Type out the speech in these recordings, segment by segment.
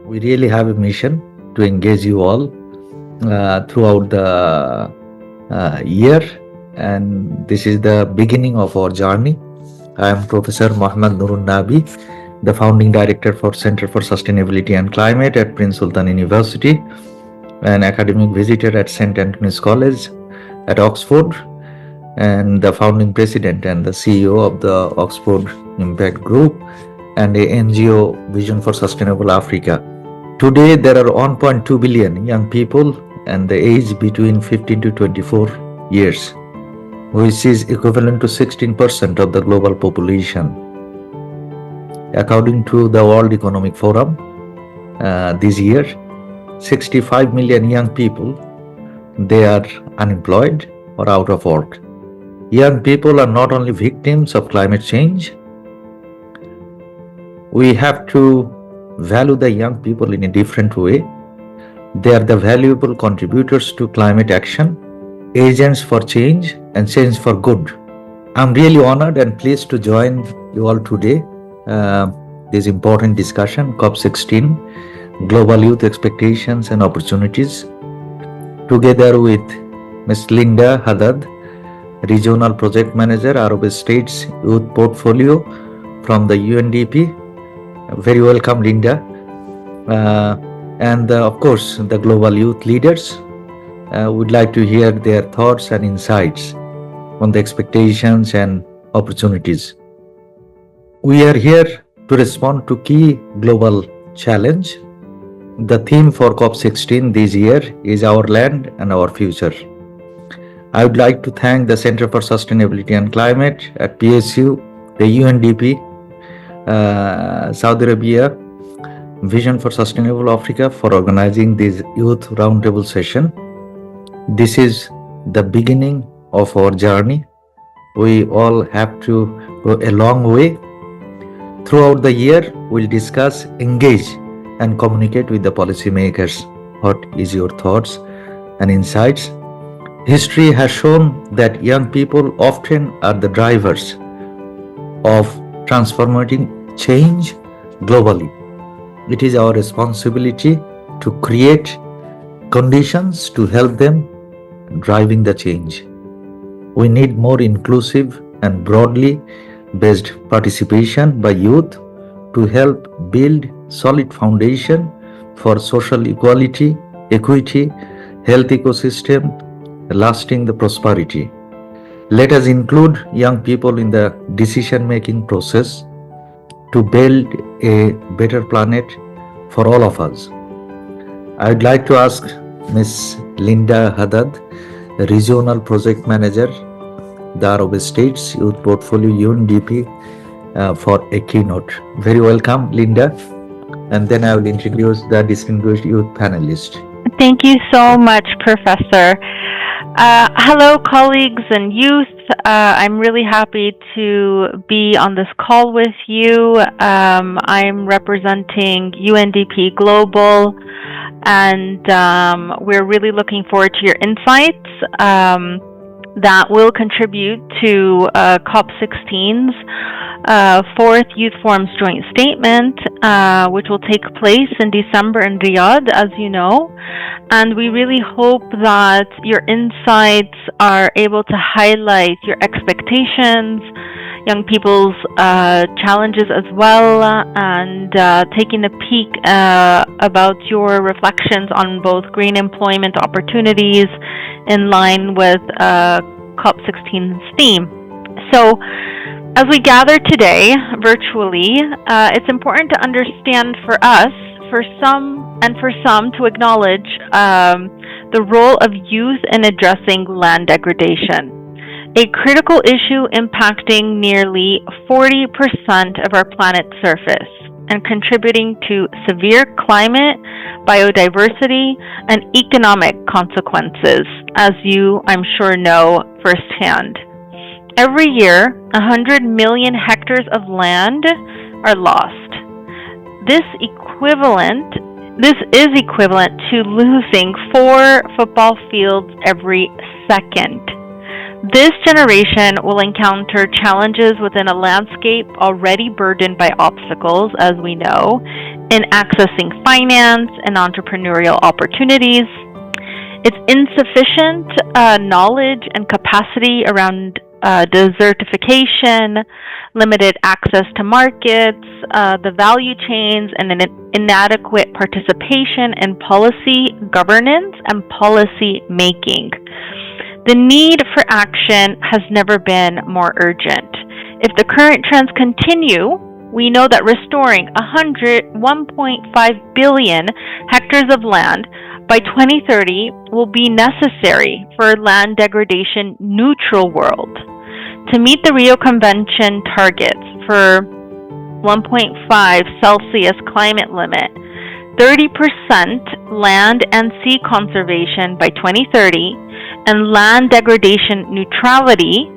We really have a mission to engage you all throughout the year, and this is the beginning of our journey. I am Professor Mohammad Nurunnabi, the founding director for Center for Sustainability and Climate at Prince Sultan University, an academic visitor at St. Anthony's College at Oxford, and the founding president and the CEO of the Oxford Impact Group and a NGO Vision for Sustainable Africa. Today, there are 1.2 billion young people and the age between 15 to 24 years, which is equivalent to 16% of the global population. According to the World Economic Forum, this year, 65 million young people, they are unemployed or out of work. Young people are not only victims of climate change. We have to value the young people in a different way. They are the valuable contributors to climate action, agents for change and change for good. I'm really honored and pleased to join you all today. This important discussion, COP16, Global Youth Expectations and Opportunities, together with Ms. Linda Haddad, Regional Project Manager, Arab States Youth Portfolio from the UNDP. Very welcome, Linda. And of course, the global youth leaders would like to hear their thoughts and insights on the expectations and opportunities. We are here to respond to key global challenge. The theme for COP16 this year is Our Land and Our Future. I would like to thank the Center for Sustainability and Climate at PSU, the UNDP, Saudi Arabia, Vision for Sustainable Africa for organizing this Youth Roundtable session. This is the beginning of our journey. We all have to go a long way. Throughout the year, we'll discuss, engage, and communicate with the policymakers. What is your thoughts and insights? History has shown that young people often are the drivers of transforming change globally. It is our responsibility to create conditions to help them driving the change. We need more inclusive and broadly based participation by youth to help build solid foundation for social equality, equity, health ecosystem, lasting the prosperity. Let us include young people in the decision-making process to build a better planet for all of us. I would like to ask Ms. Linda Haddad, Regional Project Manager, the Arab States Youth Portfolio UNDP, for a keynote. Very welcome, Linda. And then I will introduce the distinguished youth panelists. Thank you so much, Professor. Hello, colleagues and youth. I'm really happy to be on this call with you. I'm representing UNDP Global, and we're really looking forward to your insights that will contribute to COP16's fourth Youth Forum's joint statement, which will take place in December in Riyadh, as you know. And we really hope that your insights are able to highlight your expectations, young people's challenges as well, and taking a peek about your reflections on both green employment opportunities in line with COP16's theme. So, as we gather today virtually, it's important to understand for us, for some to acknowledge the role of youth in addressing land degradation, a critical issue impacting nearly 40% of our planet's surface and contributing to severe climate, biodiversity, and economic consequences, as you, I'm sure, know firsthand. Every year, 100 million hectares of land are lost. This is equivalent to losing 4 football fields every second. This generation will encounter challenges within a landscape already burdened by obstacles, as we know, in accessing finance and entrepreneurial opportunities. Its insufficient knowledge and capacity around desertification, limited access to markets, the value chains, and an inadequate participation in policy governance and policy making. The need for action has never been more urgent. If the current trends continue, we know that restoring 1.5 billion hectares of land by 2030 will be necessary for a land degradation neutral world. To meet the Rio Convention targets for 1.5 Celsius climate limit, 30% land and sea conservation by 2030, and land degradation neutrality,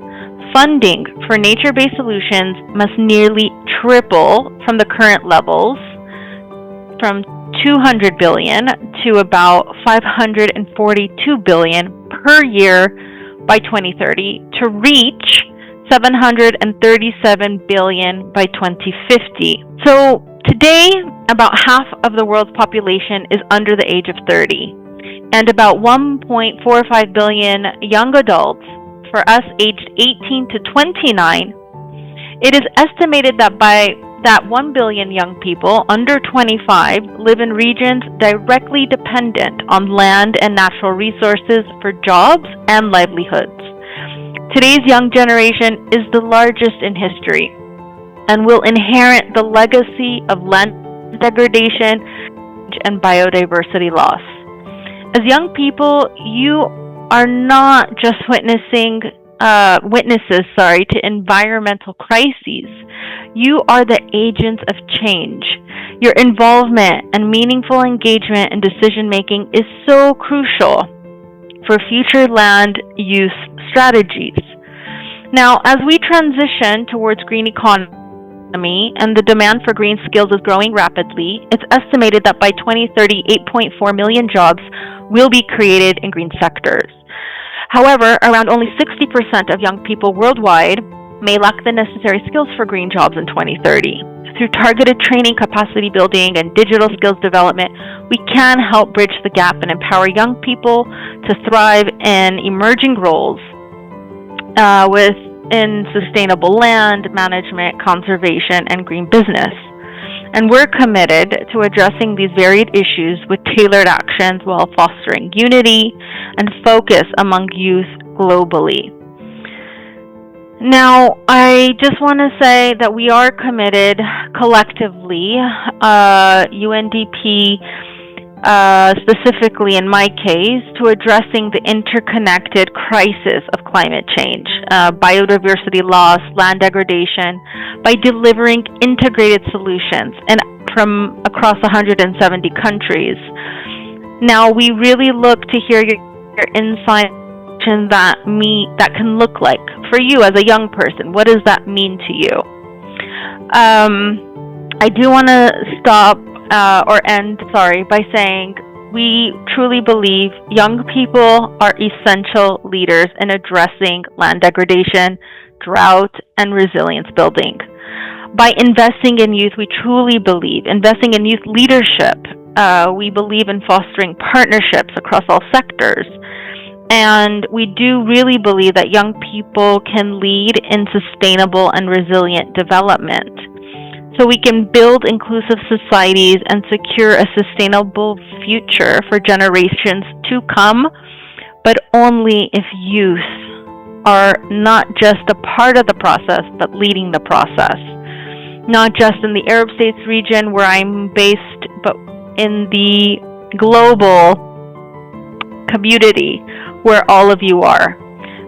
funding for nature-based solutions must nearly triple from the current levels, from 200 billion to about 542 billion per year by 2030 to reach 737 billion by 2050. So today, about half of the world's population is under the age of 30, and about 1.45 billion young adults, for us aged 18 to 29, it is estimated that 1 billion young people under 25 live in regions directly dependent on land and natural resources for jobs and livelihoods. Today's young generation is the largest in history and will inherit the legacy of land degradation and biodiversity loss. As young people, you are not just witnesses to environmental crises. You are the agents of change. Your involvement and meaningful engagement in decision making is so crucial for future land use strategies. Now, as we transition towards green economy and the demand for green skills is growing rapidly, it's estimated that by 2030, 8.4 million jobs will be created in green sectors. However, around only 60% of young people worldwide may lack the necessary skills for green jobs in 2030. Through targeted training, capacity building, and digital skills development, we can help bridge the gap and empower young people to thrive in emerging roles within sustainable land management, conservation, and green business. And we're committed to addressing these varied issues with tailored actions while fostering unity and focus among youth globally. Now, I just want to say that we are committed collectively, UNDP, specifically in my case, to addressing the interconnected crisis of climate change, biodiversity loss, land degradation, by delivering integrated solutions and from across 170 countries. Now, we really look to hear your insight that can look like for you as a young person. What does that mean to you? I do want to end by saying we truly believe young people are essential leaders in addressing land degradation, drought, and resilience building. By investing in youth, we truly believe investing in youth leadership. We believe in fostering partnerships across all sectors. And we do really believe that young people can lead in sustainable and resilient development. So we can build inclusive societies and secure a sustainable future for generations to come, but only if youth are not just a part of the process, but leading the process. Not just in the Arab States region where I'm based, but in the global community where all of you are.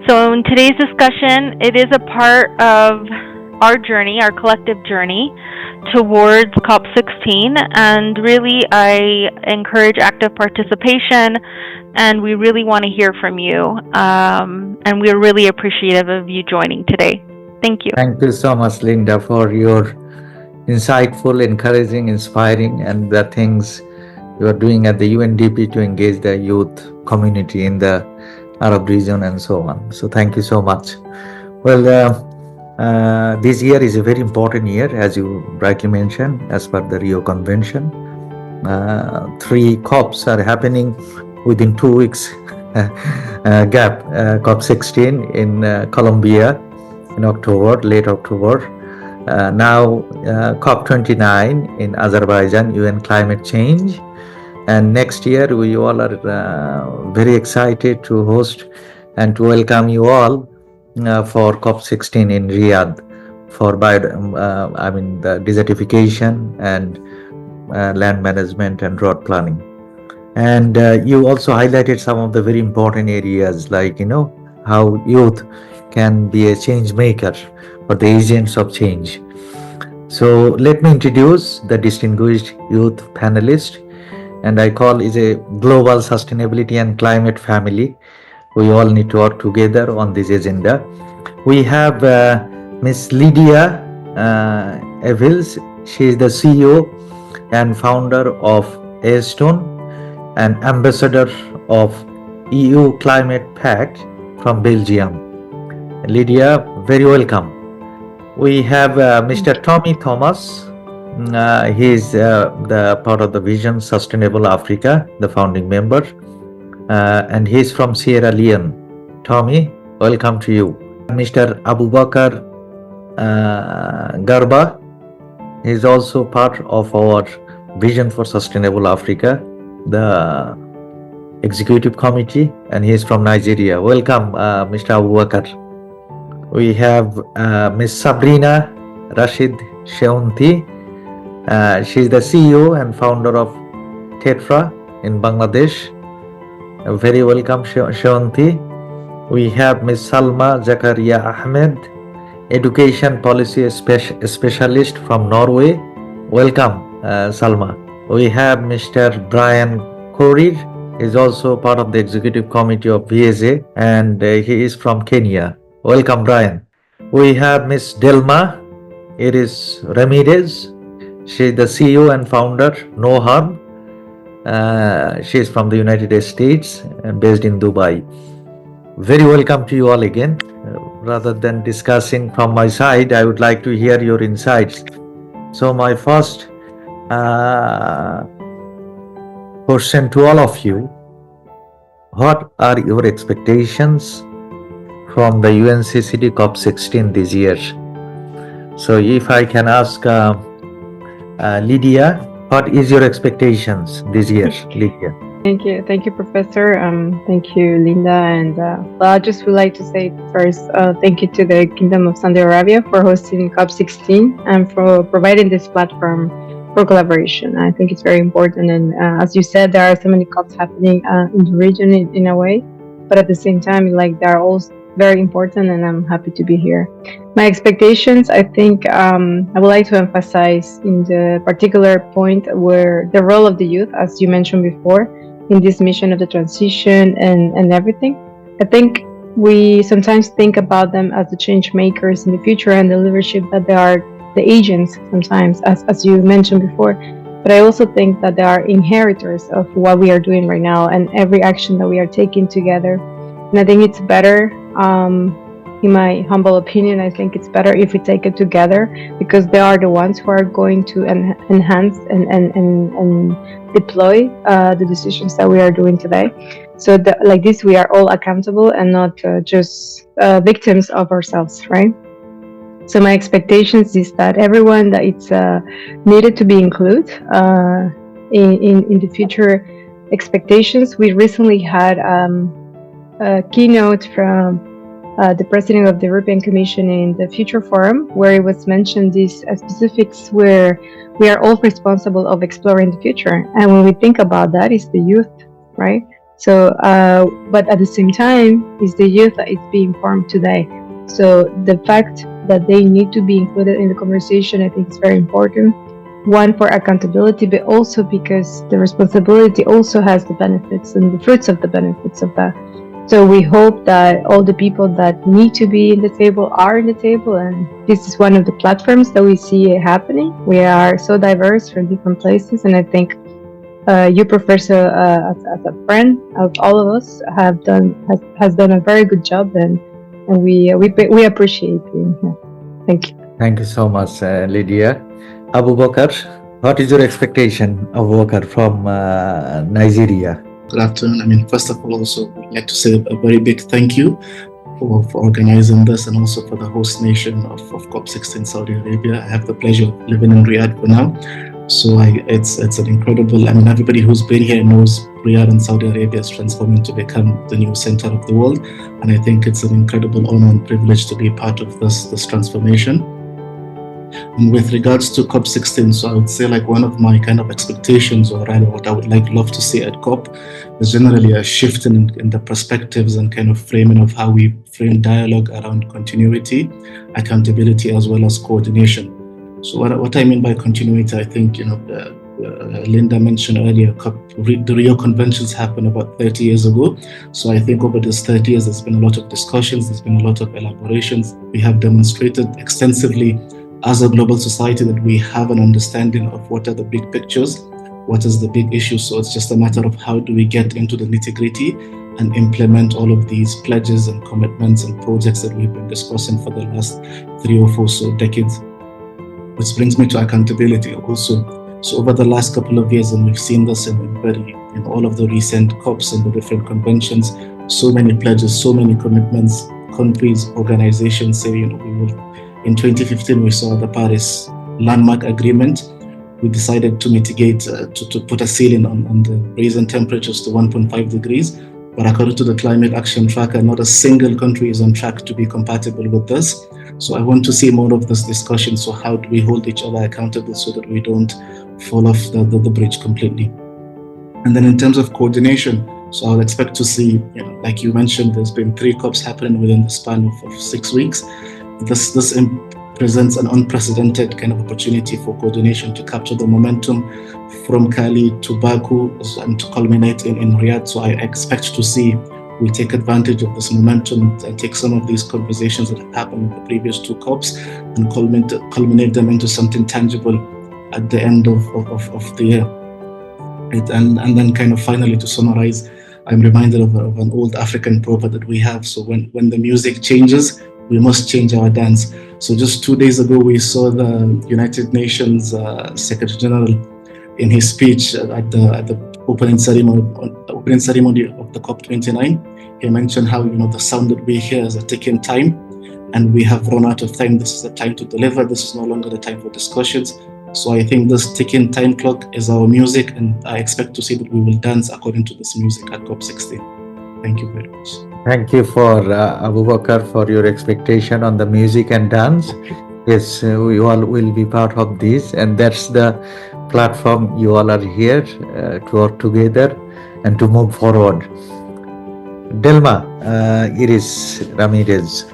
So in today's discussion, it is a part of our journey, our collective journey towards COP16, and really I encourage active participation, and we really want to hear from you, and we're really appreciative of you joining today. Thank you. Thank you so much, Linda, for your insightful, encouraging, inspiring, and the things you are doing at the UNDP to engage the youth community in the Arab region, and so on. So thank you so much. Well, this year is a very important year, as you rightly mentioned, as per the Rio Convention. Three COPs are happening within 2 weeks gap. COP16 in Colombia in October, late October. Now COP29 in Azerbaijan, UN climate change. And next year, we all are very excited to host and to welcome you all for COP16 in Riyadh for the desertification and land management and road planning. And you also highlighted some of the very important areas, like how youth can be a change maker or the agents of change. So let me introduce the distinguished youth panelist, and I call is a global sustainability and climate family. We all need to work together on this agenda. We have Miss Lydia Evils. She is the CEO and founder of Airstone and ambassador of EU Climate Pact from Belgium. Lydia, very welcome. We have Mr. Tommy Thomas. He is the part of the Vision Sustainable Africa, the founding member, and he is from Sierra Leone. Tommy, welcome to you. Mr. Abu Bakr Garba is also part of our Vision for Sustainable Africa, the executive committee, and he is from Nigeria. Welcome, Mr. Abu Bakr. We have Ms. Sabrina Rashid Sheunti. She is the CEO and founder of Tetra in Bangladesh. Very welcome, Sheunti. We have Ms. Salma Zakaria Ahmed, education policy specialist from Norway. Welcome, Salma. We have Mr. Brian Korir, is also part of the executive committee of VSA, and he is from Kenya. Welcome, Brian. We have Ms. Delma Iris Ramirez. She is the CEO and founder, No Harm. She is from the United States and based in Dubai. Very welcome to you all again. Rather than discussing from my side, I would like to hear your insights. So my first question to all of you: what are your expectations from the UNCCD COP16 this year? So if I can ask Lydia, what is your expectations this year, Lydia? Thank you, Professor. Thank you, Linda. And well, I just would like to say first, thank you to the Kingdom of Saudi Arabia for hosting COP16 and for providing this platform for collaboration. I think it's very important. And as you said, there are so many COPs happening in the region in a way, but at the same time, like they're all very important, and I'm happy to be here. My expectations, I think I would like to emphasize in the particular point where the role of the youth, as you mentioned before, in this mission of the transition and everything. I think we sometimes think about them as the change makers in the future and the leadership that they are the agents sometimes, as you mentioned before. But I also think that they are inheritors of what we are doing right now and every action that we are taking together. And I think it's better, in my humble opinion, I think it's better if we take it together, because they are the ones who are going to enhance and deploy the decisions that we are doing today. So like this, we are all accountable and not just victims of ourselves, right? So my expectations is that everyone that it's needed to be included in the future expectations. We recently had a keynote from the president of the European Commission in the Future Forum, where it was mentioned these specifics where we are all responsible of exploring the future. And when we think about that, it's the youth, right? So, but at the same time, it's the youth that is being formed today. So the fact that they need to be included in the conversation, I think is very important. One, for accountability, but also because the responsibility also has the benefits and the fruits of the benefits of that. So we hope that all the people that need to be in the table are in the table, and this is one of the platforms that we see it happening. We are so diverse from different places, and I think you, Professor, as a friend of all of us, has done a very good job, and we appreciate being here. Thank you. Thank you so much, Lydia. Abu Bakr, what is your expectation, Abu Bakr, from Nigeria? Good afternoon. First of all, also, I'd like to say a very big thank you for organizing this, and also for the host nation of COP16 Saudi Arabia. I have the pleasure of living in Riyadh for now. So it's an incredible, everybody who's been here knows Riyadh and Saudi Arabia is transforming to become the new center of the world. And I think it's an incredible honor and privilege to be part of this transformation. And with regards to COP16, so I would say one of my kind of expectations, or rather what I would love to see at COP, is generally a shift in the perspectives and kind of framing of how we frame dialogue around continuity, accountability, as well as coordination. So what I mean by continuity, I think, Linda mentioned earlier, the Rio Conventions happened about 30 years ago. So I think over these 30 years, there's been a lot of discussions, there's been a lot of elaborations. We have demonstrated extensively as a global society that we have an understanding of what are the big pictures, what is the big issue. So it's just a matter of how do we get into the nitty-gritty and implement all of these pledges and commitments and projects that we've been discussing for the last 3 or 4 so decades. Which brings me to accountability also. So over the last couple of years, and we've seen this in all of the recent COPs and the different conventions, so many pledges, so many commitments, countries, organizations say, we will. In 2015, we saw the Paris Landmark Agreement. We decided to mitigate, to put a ceiling on the raising temperatures to 1.5 degrees. But according to the Climate Action Tracker, not a single country is on track to be compatible with this. So I want to see more of this discussion. So how do we hold each other accountable so that we don't fall off the bridge completely? And then in terms of coordination, so I would expect to see, like you mentioned, there's been 3 COPs happening within the span of 6 weeks. This presents an unprecedented kind of opportunity for coordination to capture the momentum from Cali to Baku and to culminate in Riyadh. So I expect to see we take advantage of this momentum and take some of these conversations that have happened in the previous 2 COPs and culminate them into something tangible at the end of the year. And then kind of finally, to summarize, I'm reminded of an old African proverb that we have. So when the music changes, we must change our dance. So just 2 days ago, we saw the United Nations Secretary General in his speech at the opening ceremony of the COP29. He mentioned how the sound that we hear is a ticking time, and we have run out of time. This is the time to deliver. This is no longer the time for discussions. So I think this ticking time clock is our music, and I expect to see that we will dance according to this music at COP16. Thank you very much. Thank you for Abu Bakr for your expectation on the music and dance. Yes, we all will be part of this, and that's the platform you all are here to work together and to move forward. Delma, Iris Ramirez.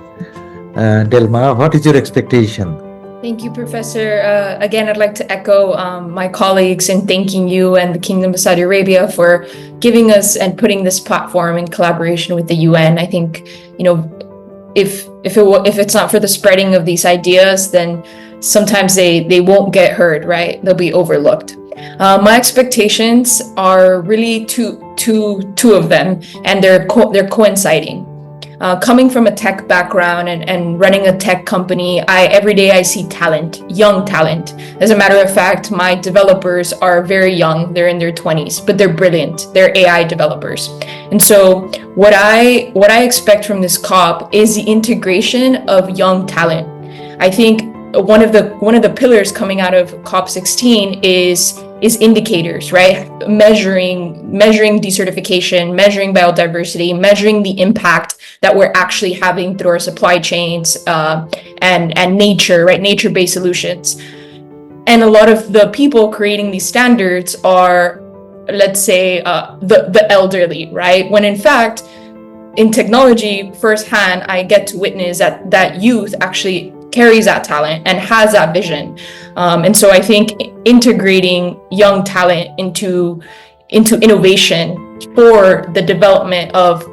Delma, what is your expectation? Thank you, Professor. Again, I'd like to echo my colleagues in thanking you and the Kingdom of Saudi Arabia for giving us and putting this platform in collaboration with the UN. I think, if it's not for the spreading of these ideas, then sometimes they won't get heard, right? They'll be overlooked. My expectations are really two of them, and they're coinciding. Coming from a tech background and running a tech company, every day I see talent, young talent. As a matter of fact, my developers are very young. They're in their 20s, but they're brilliant. They're AI developers. And so what I expect from this COP is the integration of young talent. I think one of the pillars coming out of COP16 is indicators, right? Measuring desertification, measuring biodiversity, measuring the impact that we're actually having through our supply chains and nature, right? Nature-based solutions. And a lot of the people creating these standards are, let's say, the elderly, right? When in fact, in technology, firsthand, I get to witness that youth actually carries that talent and has that vision. And so I think integrating young talent into innovation for the development of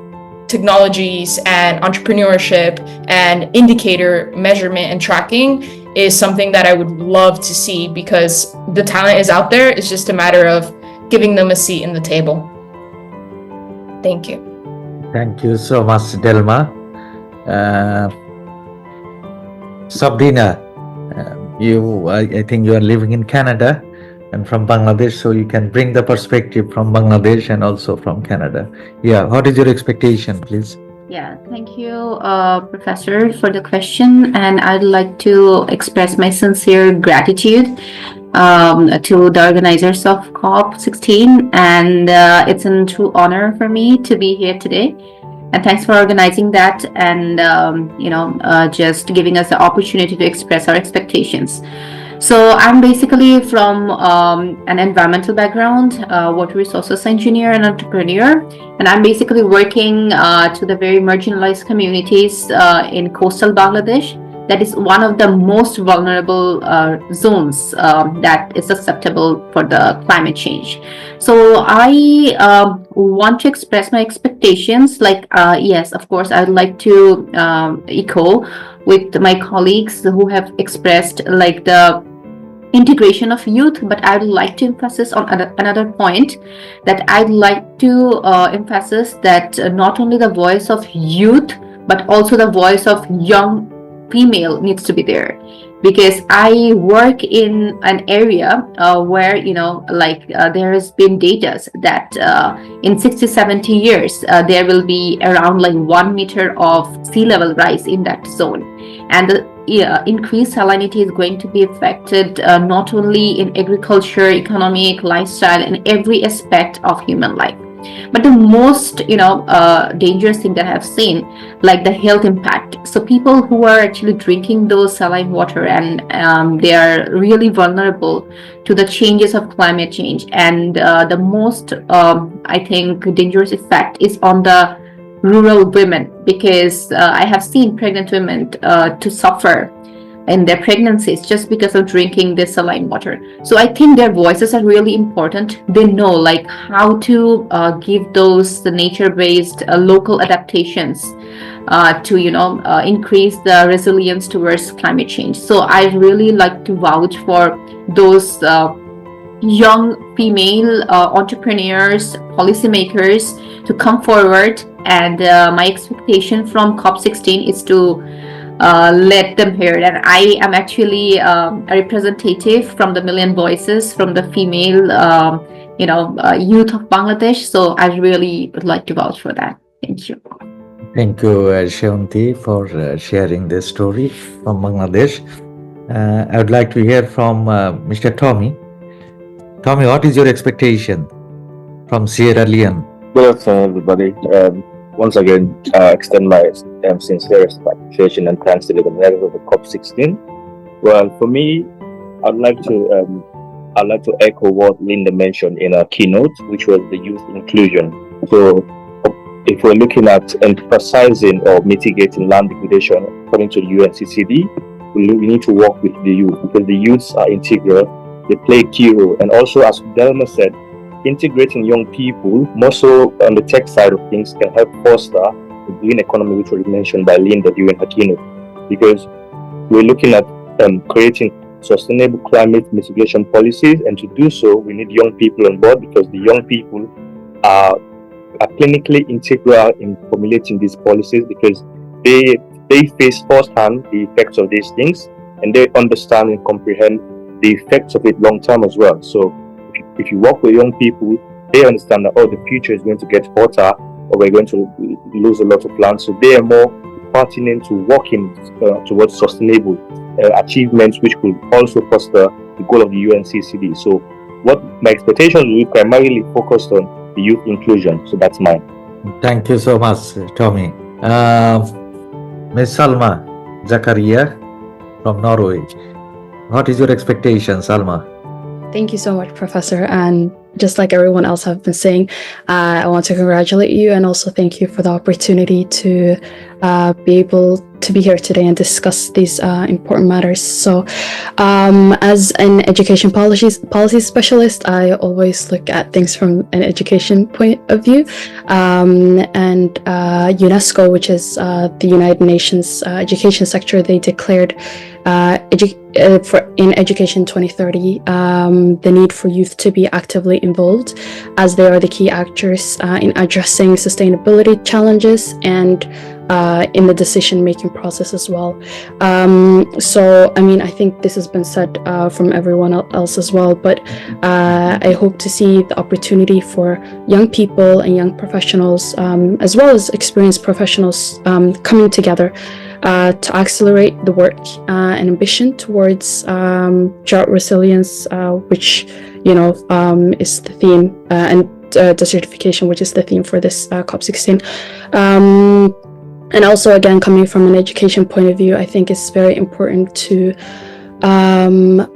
technologies and entrepreneurship and indicator measurement and tracking is something that I would love to see, because the talent is out there. It's just a matter of giving them a seat in the table. Thank you. Thank you so much, Delma. Sabrina, I think you are living in Canada and from Bangladesh, so you can bring the perspective from Bangladesh and also from Canada. Yeah, what is your expectation, please? Yeah, thank you, Professor, for the question. And I'd like to express my sincere gratitude to the organizers of COP16. And it's a true honor for me to be here today. And thanks for organizing that and, just giving us the opportunity to express our expectations. So I'm basically from an environmental background, water resources engineer and entrepreneur, and I'm basically working to the very marginalized communities in coastal Bangladesh. That is one of the most vulnerable zones that is susceptible for the climate change. So I want to express my expectations. Yes, of course, I'd like to echo with my colleagues who have expressed the integration of youth, but I would like to emphasize on another point that I'd like to emphasize that not only the voice of youth, but also the voice of young female needs to be there, because I work in an area where there has been data that in 60-70 years there will be around 1 meter of sea level rise in that zone, and the increased salinity is going to be affected not only in agriculture, economic, lifestyle, and every aspect of human life. But the most dangerous thing that I've seen, the health impact. So people who are actually drinking those saline water, and they are really vulnerable to the changes of climate change. And the most I think dangerous effect is on the rural women, because I have seen pregnant women to suffer in their pregnancies just because of drinking this saline water. So I think their voices are really important. They know how to give those nature-based local adaptations to increase the resilience towards climate change. So I really like to vouch for those young female entrepreneurs, policymakers to come forward, and my expectation from COP16 is to let them hear it. And I am actually a representative from the Million Voices, from the female youth of Bangladesh, so I really would like to vouch for that. Thank you. Thank you, Sheonti, for sharing this story from Bangladesh. I would like to hear from Mr. Tommy. Tommy, what is your expectation from Sierra Leone? Good afternoon, everybody. Once again, extend my sincerest appreciation and thanks to the organizers of the COP16. Well, for me, I'd like to echo what Linda mentioned in her keynote, which was the youth inclusion. So, if we're looking at emphasizing or mitigating land degradation, according to the UNCCD, we need to work with the youth, because the youths are integral. They play a key role, and also, as Delma said, integrating young people, more so on the tech side of things, can help foster the green economy, which was mentioned by Linda during her keynote. Because we're looking at creating sustainable climate mitigation policies, and to do so, we need young people on board, because the young people are clinically integral in formulating these policies, because they face firsthand the effects of these things, and they understand and comprehend the effects of it long term as well. So if you work with young people, they understand that the future is going to get hotter, or we're going to lose a lot of land. So they are more pertinent to working towards sustainable achievements, which could also foster the goal of the UNCCD. So what my expectations will be primarily focused on the youth inclusion. So that's mine. Thank you so much, Tommy. Ms. Salma Zakaria from Norway. What is your expectation, Salma? Thank you so much, Professor. And just like everyone else have been saying, I want to congratulate you and also thank you for the opportunity to be able to be here today and discuss these important matters. So, as an education policy specialist, I always look at things from an education point of view. And UNESCO, which is the United Nations education sector, they declared in Education 2030 the need for youth to be actively involved, as they are the key actors in addressing sustainability challenges and in the decision-making process as well. So, I mean, I think this has been said from everyone else as well, but I hope to see the opportunity for young people and young professionals, as well as experienced professionals, coming together to accelerate the work and ambition towards drought resilience, which, is the theme, and desertification, which is the theme for this COP16. And also, again, coming from an education point of view, I think it's very important to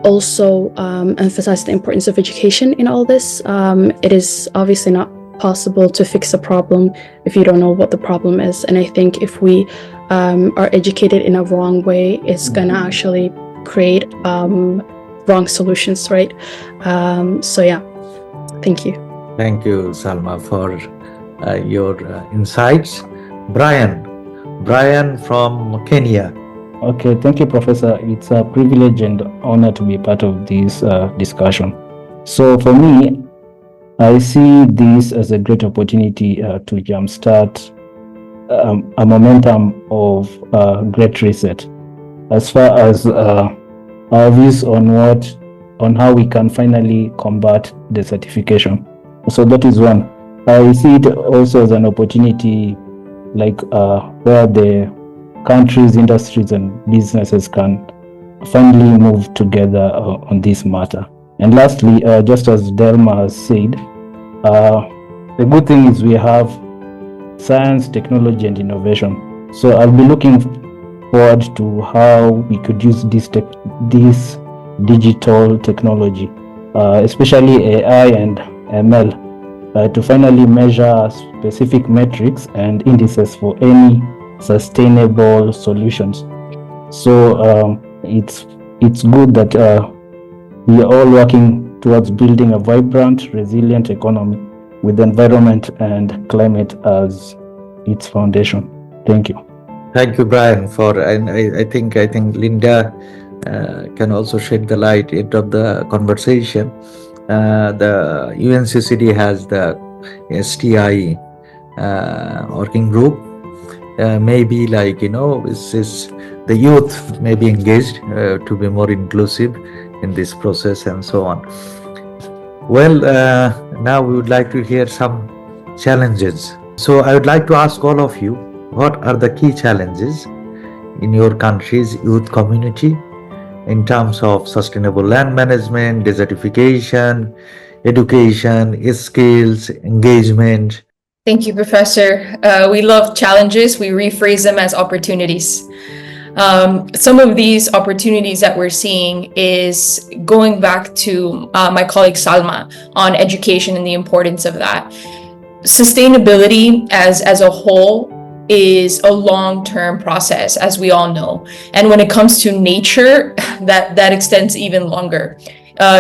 also emphasize the importance of education in all this. It is obviously not possible to fix a problem if you don't know what the problem is. And I think if we are educated in a wrong way, it's going to actually create wrong solutions, right? So yeah, thank you. Thank you, Salma, for your insights. Brian from Kenya. Okay, thank you, Professor. It's a privilege and honor to be part of this discussion. So for me, I see this as a great opportunity to jumpstart a momentum of great reset as far as our views on how we can finally combat desertification. So that is one. I see it also as an opportunity, like where the countries, industries, and businesses can finally move together on this matter. And lastly, just as Delma has said, the good thing is we have science, technology, and innovation. So I'll be looking forward to how we could use this digital technology, especially AI and ML, to finally measure specific metrics and indices for any sustainable solutions. So it's good that we are all working towards building a vibrant, resilient economy with the environment and climate as its foundation. Thank you. Thank you, Brian, and I think Linda can also shed the light into the conversation. The UNCCD has the STI working group. Maybe the youth may be engaged to be more inclusive in this process and so on. Well, now we would like to hear some challenges. So I would like to ask all of you, what are the key challenges in your country's youth community in terms of sustainable land management, desertification, education, skills, engagement? Thank you, Professor. We love challenges. We rephrase them as opportunities. Some of these opportunities that we're seeing is going back to my colleague Salma on education and the importance of that. Sustainability as a whole is a long-term process, as we all know. And when it comes to nature, that extends even longer.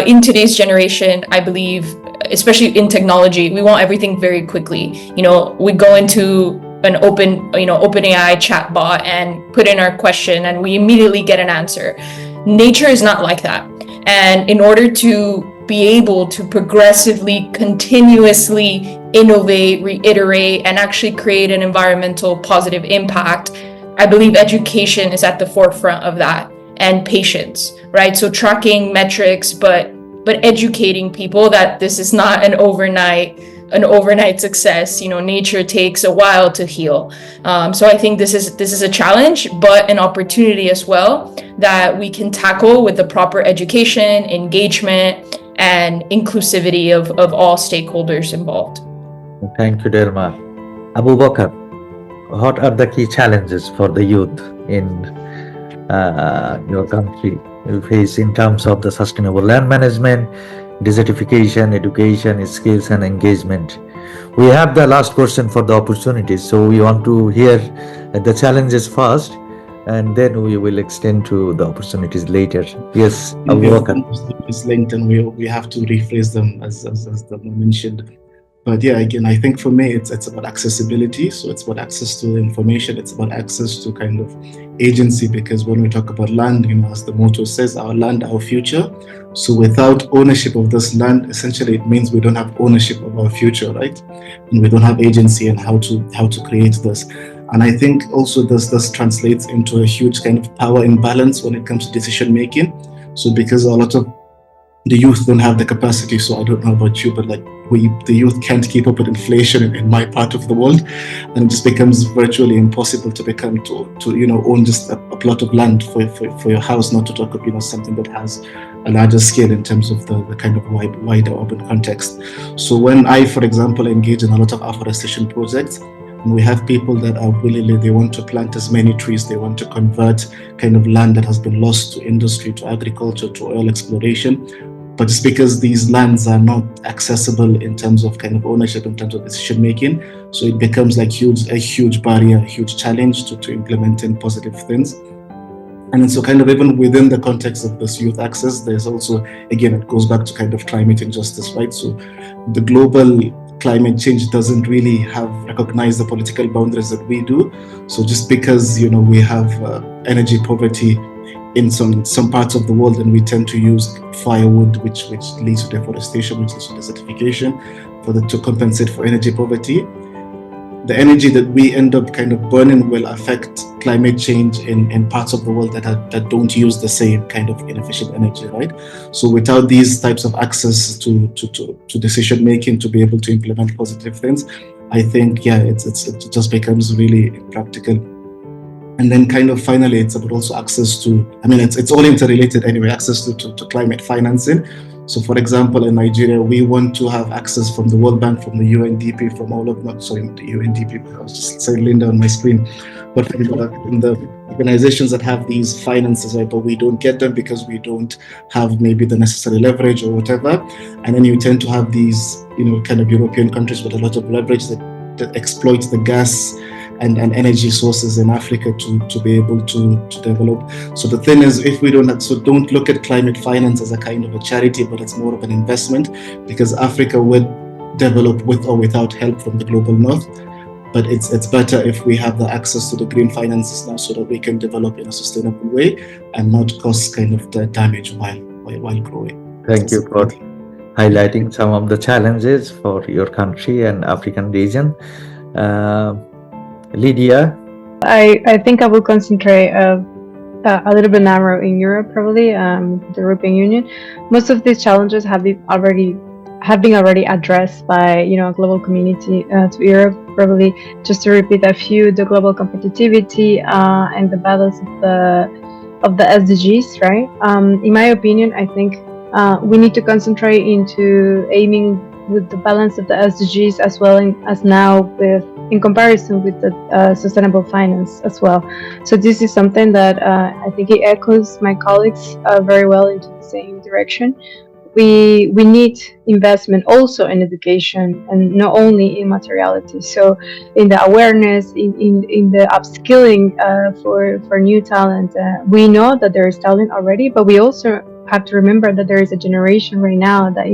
In today's generation, I believe, especially in technology, we want everything very quickly. We go into an OpenAI chatbot and put in our question and we immediately get an answer. Nature is not like that. And in order to be able to progressively, continuously innovate, reiterate, and actually create an environmental positive impact, I believe education is at the forefront of that, and patience, right? So tracking metrics, but educating people that this is not an overnight success. Nature takes a while to heal. So I think this is a challenge, but an opportunity as well that we can tackle with the proper education, engagement, and inclusivity of all stakeholders involved. Thank you, Derma. Abu Bakr, what are the key challenges for the youth in your country you face in terms of the sustainable land management, desertification, education, skills, and engagement? We have the last question for the opportunities, so we want to hear the challenges first, and then we will extend to the opportunities later. Yes, Abu We Bakr. is linked, and we have to rephrase them as the mentioned. But yeah, again, I think for me, it's about accessibility. So it's about access to information. It's about access to kind of agency, because when we talk about land, as the motto says, our land, our future. So without ownership of this land, essentially it means we don't have ownership of our future, right? And we don't have agency in how to create this. And I think also this translates into a huge kind of power imbalance when it comes to decision making. So because a lot of the youth don't have the capacity. So I don't know about you, but like the youth can't keep up with inflation in my part of the world, and it just becomes virtually impossible to own just a plot of land for your house, not to talk of something that has a larger scale in terms of the kind of wider urban context. So when I, for example, engage in a lot of afforestation projects, we have people that are they want to plant as many trees, they want to convert kind of land that has been lost to industry, to agriculture, to oil exploration. But it's because these lands are not accessible in terms of kind of ownership, in terms of decision making. So it becomes like a huge barrier, a huge challenge to implementing positive things. And then so kind of even within the context of this youth access, there's also, again, it goes back to kind of climate injustice, right? So the global climate change doesn't really have recognized the political boundaries that we do. So just because, we have energy poverty in some parts of the world, and we tend to use firewood, which leads to deforestation, which leads to desertification, to compensate for energy poverty. The energy that we end up kind of burning will affect climate change in parts of the world that don't use the same kind of inefficient energy, right? So without these types of access to decision making, to be able to implement positive things, I think it just becomes really impractical. And then kind of finally, it's about also access to, it's all interrelated anyway, access to climate financing. So for example, in Nigeria, we want to have access from the World Bank, from the UNDP, from all of them, sorry, the UNDP, I was just saying Linda on my screen, but from the organizations that have these finances, right, but we don't get them because we don't have maybe the necessary leverage or whatever. And then you tend to have these, kind of European countries with a lot of leverage that exploits the gas and energy sources in Africa to be able to develop. So the thing is, if we don't look at climate finance as a kind of a charity, but it's more of an investment, because Africa will develop with or without help from the global north. But it's better if we have the access to the green finances now, so that we can develop in a sustainable way and not cause kind of the damage while growing. Thank you for highlighting some of the challenges for your country and African region. Lydia? I think I will concentrate a little bit narrow in Europe, probably, the European Union. Most of these challenges have been already addressed by global community to Europe. Probably just to repeat a few: the global competitivity and the balance of the SDGs. Right. In my opinion, I think we need to concentrate into aiming with the balance of the SDGs as well as now in comparison with the sustainable finance as well. So this is something that I think it echoes my colleagues very well into the same direction. We need investment also in education, and not only in materiality. So in the awareness, in the upskilling for new talent. We know that there is talent already, but we also have to remember that there is a generation right now that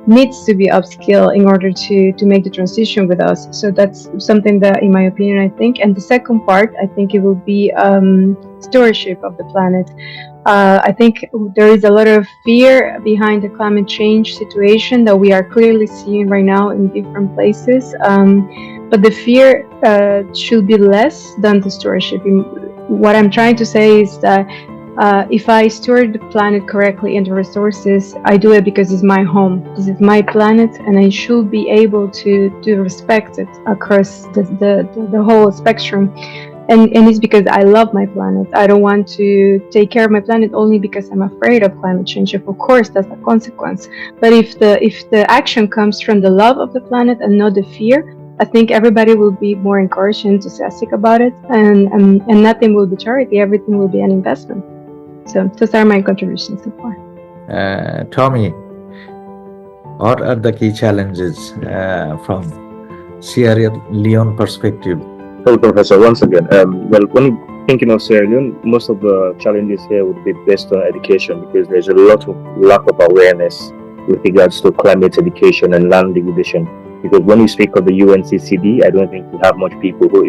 needs to be upskilled in order to make the transition with us. So that's something that, in my opinion, I think. And the second part, I think it will be stewardship of the planet. I think there is a lot of fear behind the climate change situation that we are clearly seeing right now in different places. But the fear should be less than the stewardship. What I'm trying to say is that if I steward the planet correctly and the resources, I do it because it's my home. This is my planet, and I should be able to respect it across the whole spectrum. And it's because I love my planet. I don't want to take care of my planet only because I'm afraid of climate change. Of course, that's a consequence. But if the action comes from the love of the planet and not the fear, I think everybody will be more encouraged and enthusiastic about it, and nothing will be charity. Everything will be an investment. So those are my contributions so far. Tommy, what are the key challenges from Sierra Leone perspective? Well, Professor, once again, when thinking of Sierra Leone, most of the challenges here would be based on education, because there's a lot of lack of awareness with regards to climate education and land degradation. Because when you speak of the UNCCD, I don't think we have much people who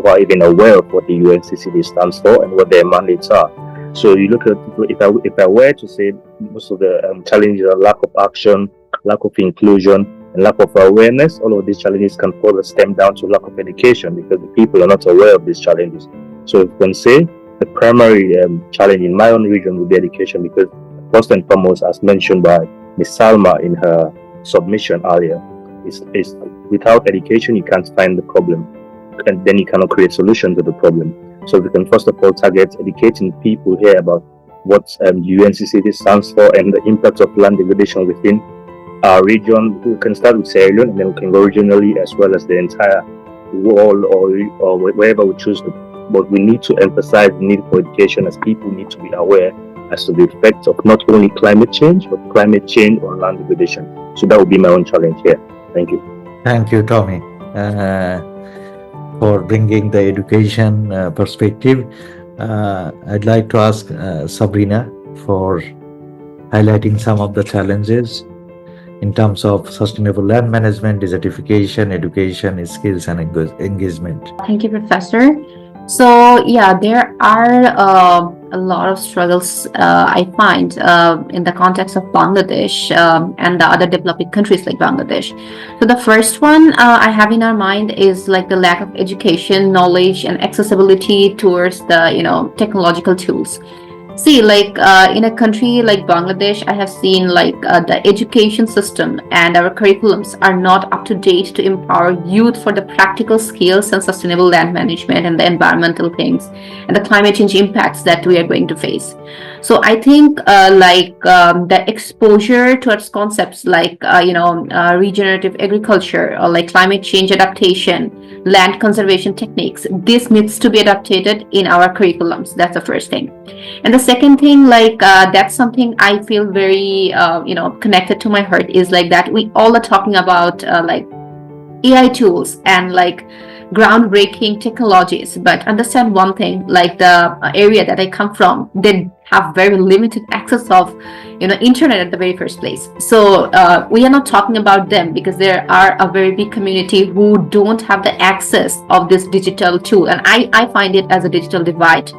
are even aware of what the UNCCD stands for and what their mandates are. So you look at, if I were to say, most of the challenges are lack of action, lack of inclusion, and lack of awareness. All of these challenges can further stem down to lack of education, because the people are not aware of these challenges. So you can say the primary challenge in my own region would be education, because first and foremost, as mentioned by Ms. Salma in her submission earlier, is without education you can't find the problem, and then you cannot create solutions to the problem. So we can first of all target educating people here about what UNCCD stands for and the impact of land degradation within our region. We can start with Sierra Leone, and then we can go regionally as well as the entire world, or wherever we choose to. But we need to emphasize the need for education, as people need to be aware as to the effects of not only climate change, but climate change on land degradation. So that would be my own challenge here. Thank you. Thank you, Tommy, for bringing the education perspective. I'd like to ask Sabrina for highlighting some of the challenges in terms of sustainable land management, desertification, education, skills, and engagement. Thank you, Professor. So yeah, there are a lot of struggles I find in the context of Bangladesh and the other developing countries like Bangladesh. So the first one I have in our mind is like the lack of education, knowledge, and accessibility towards the technological tools. See, like in a country like Bangladesh, I have seen like the education system and our curriculums are not up to date to empower youth for the practical skills and sustainable land management and the environmental things and the climate change impacts that we are going to face. So I think the exposure towards concepts like regenerative agriculture or like climate change adaptation, land conservation techniques, this needs to be adapted in our curriculums. That's the first thing. And the second thing, that's something I feel very connected to my heart, is like that we all are talking about like AI tools and like groundbreaking technologies, but understand one thing, like the area that I come from, they have very limited access of internet at the very first place. So we are not talking about them, because there are a very big community who don't have the access of this digital tool, and I find it as a digital divide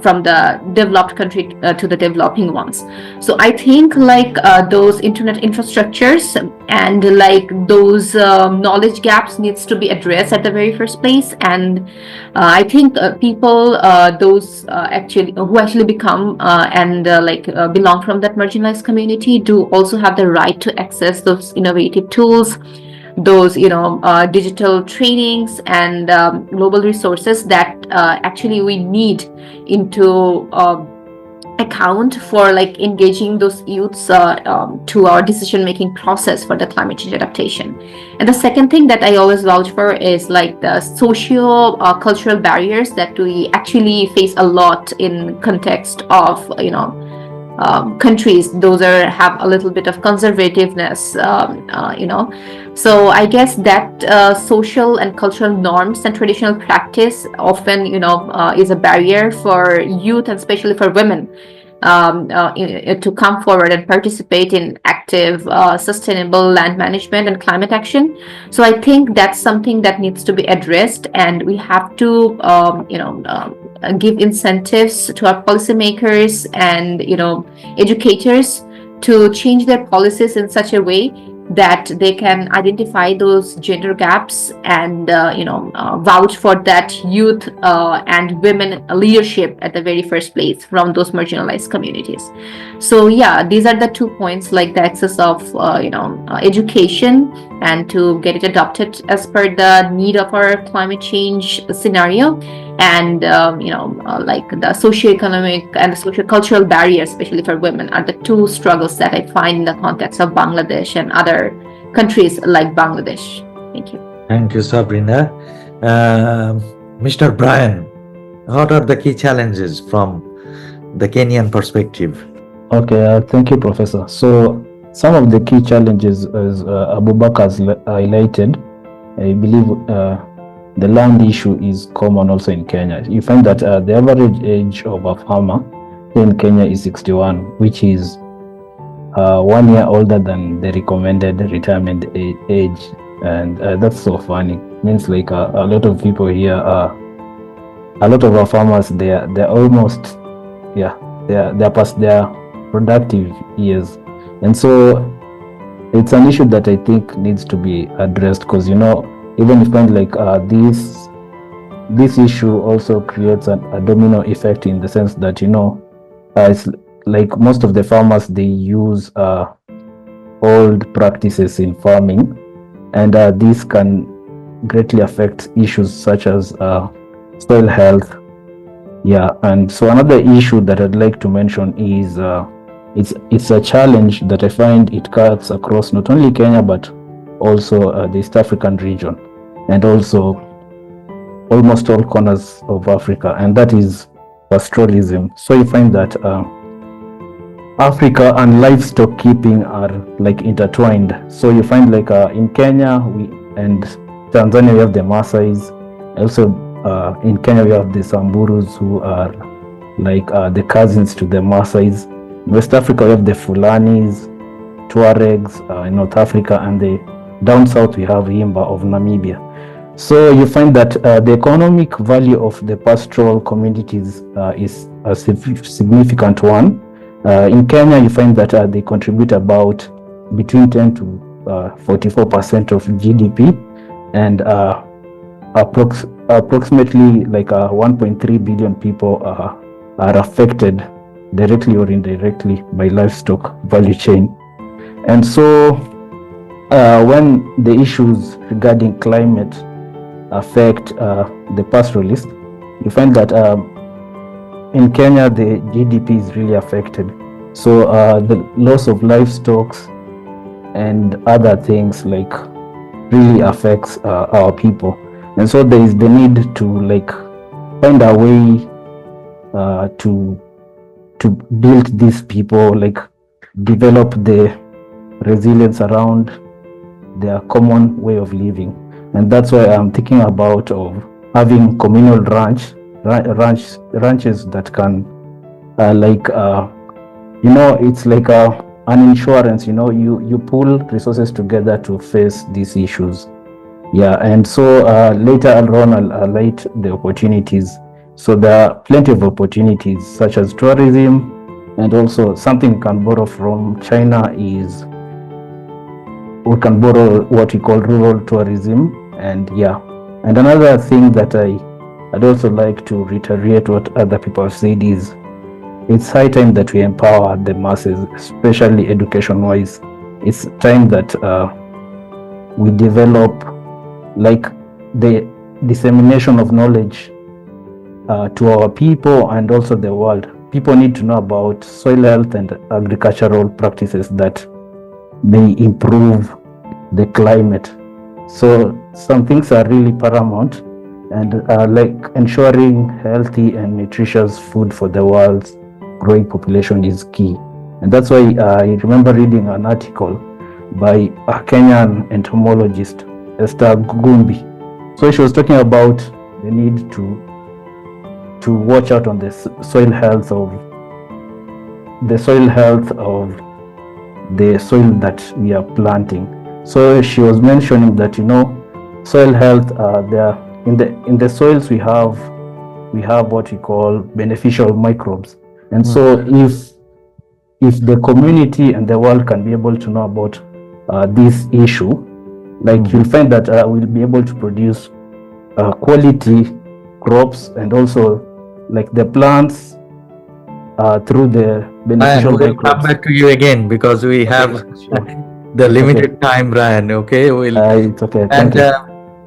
from the developed country to the developing ones. So I think like those internet infrastructures and like those knowledge gaps needs to be addressed at the very first place. And I think people those who actually become belong from that marginalized community do also have the right to access those innovative tools, those digital trainings and global resources that actually we need into account for like engaging those youths to our decision making process for the climate change adaptation. And the second thing that I always vouch for is like the socio cultural barriers that we actually face a lot in context of countries. Those have a little bit of conservativeness, so I guess that social and cultural norms and traditional practice often is a barrier for youth, and especially for women, to come forward and participate in active sustainable land management and climate action. So I think that's something that needs to be addressed, and we have to give incentives to our policymakers and educators to change their policies in such a way that they can identify those gender gaps and vouch for that youth and women leadership at the very first place from those marginalized communities. So yeah, these are the 2 points, like the access of education and to get it adopted as per the need of our climate change scenario, and like the socioeconomic and the socio-cultural barriers, especially for women, are the 2 struggles that I find in the context of Bangladesh and other countries like Bangladesh. Thank you. Thank you, Sabrina. Mr. Brian, what are the key challenges from the Kenyan perspective? Okay, thank you, Professor. So some of the key challenges, as Abubakar has highlighted, I believe the land issue is common also in Kenya. You find that the average age of a farmer in Kenya is 61, which is 1 year older than the recommended retirement age. And that's so funny. Means like a lot of people here, a lot of our farmers, they're almost, they're past their productive years. And so it's an issue that I think needs to be addressed, because, you know, even if you find like this issue also creates a domino effect, in the sense that, you know, it's like most of the farmers, they use old practices in farming, and this can greatly affect issues such as soil health. And so another issue that I'd like to mention is it's a challenge that I find it cuts across not only Kenya but also the East African region, and also almost all corners of Africa, and that is pastoralism. So you find that Africa and livestock keeping are like intertwined. So you find like in Kenya and Tanzania we have the Maasais. Also in Kenya we have the Samburus, who are like the cousins to the Maasais. In West Africa we have the Fulanis, Tuaregs in North Africa, and down south we have Himba of Namibia. So you find that the economic value of the pastoral communities is a significant one. In Kenya, you find that they contribute about between 10 to 44% of GDP, and approximately like 1.3 billion people are affected directly or indirectly by livestock value chain. And so when the issues regarding climate affect the pastoralist, you find that in Kenya the GDP is really affected. So the loss of livestock and other things like really affects our people. And so there is the need to like find a way to build these people, like develop the resilience around their common way of living. And that's why I'm thinking about of having communal ranches that can you know, it's like an insurance, you know, you pull resources together to face these issues. And so later on I'll highlight the opportunities. So there are plenty of opportunities such as tourism, and also something we can borrow from China is we can borrow what we call rural tourism. And another thing that I'd also like to reiterate what other people have said is it's high time that we empower the masses, especially education-wise. It's time that we develop like the dissemination of knowledge to our people and also the world. People need to know about soil health and agricultural practices that may improve the climate. So some things are really paramount, and like ensuring healthy and nutritious food for the world's growing population is key. And that's why I remember reading an article by a Kenyan entomologist, Esther Gumbi. So she was talking about the need to watch out on the soil health of the soil that we are planting. So she was mentioning that, you know, soil health, there in the soils we have what we call beneficial microbes. And so if the community and the world can be able to know about this issue, like you'll find that we'll be able to produce quality crops, and also like the plants through the beneficial We'll microbes. come back to you again because we have the limited time, Brian. Okay, it's okay. Thank you.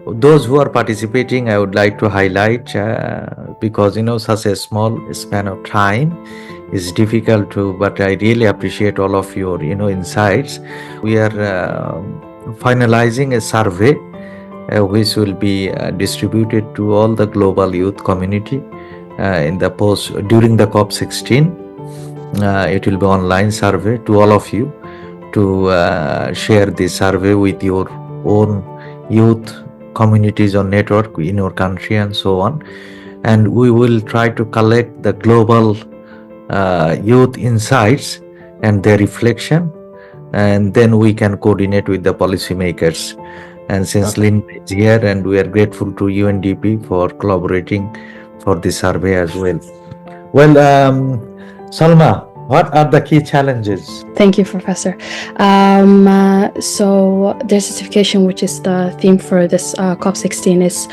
Those who are participating, I would like to highlight because, you know, such a small span of time is difficult to, but I really appreciate all of your, you know, insights. We are finalizing a survey which will be distributed to all the global youth community in the during the COP16. It will be online survey to all of you to share this survey with your own youth communities or network in your country and so on. And we will try to collect the global youth insights and their reflection, and then we can coordinate with the policymakers. And since Linda is here, and we are grateful to UNDP for collaborating for this survey as well. Well, Salma, what are the key challenges? Thank you, Professor. So desertification, which is the theme for this COP16, is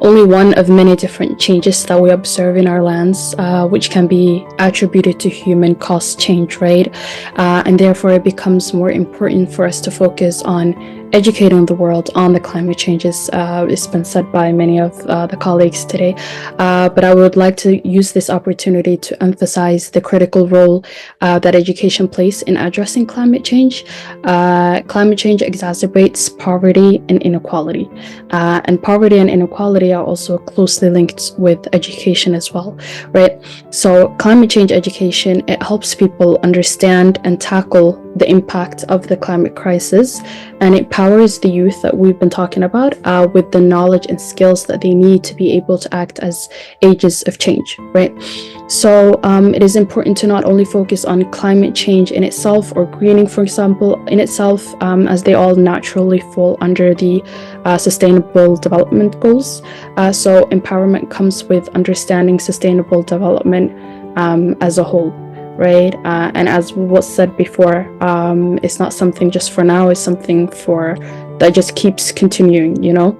only one of many different changes that we observe in our lands, which can be attributed to human-caused change, right? And therefore, it becomes more important for us to focus on educating the world on the climate changes. It's been said by many of the colleagues today, but I would like to use this opportunity to emphasize the critical role that education plays in addressing climate change. Climate change exacerbates poverty and inequality, and poverty and inequality are also closely linked with education as well, right? So climate change education, it helps people understand and tackle the impact of the climate crisis, and it empowers the youth that we've been talking about with the knowledge and skills that they need to be able to act as agents of change, right? So it is important to not only focus on climate change in itself, or greening, for example, in itself, as they all naturally fall under the Sustainable Development Goals. So empowerment comes with understanding sustainable development as a whole, right? And as was said before, it's not something just for now, it's something for that just keeps continuing, you know?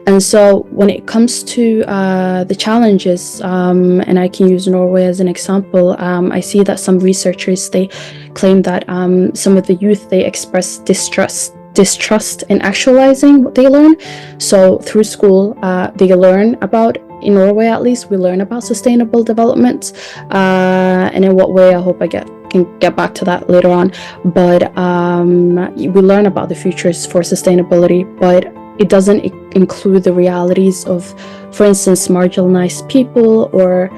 And so when it comes to the challenges, and I can use Norway as an example, I see that some researchers, they claim that some of the youth, they express distrust in actualizing what they learn. So through school, they learn about, in Norway at least, we learn about sustainable development, and in what way, I hope I can get back to that later on, but we learn about the futures for sustainability, but it doesn't include the realities of, for instance, marginalized people, or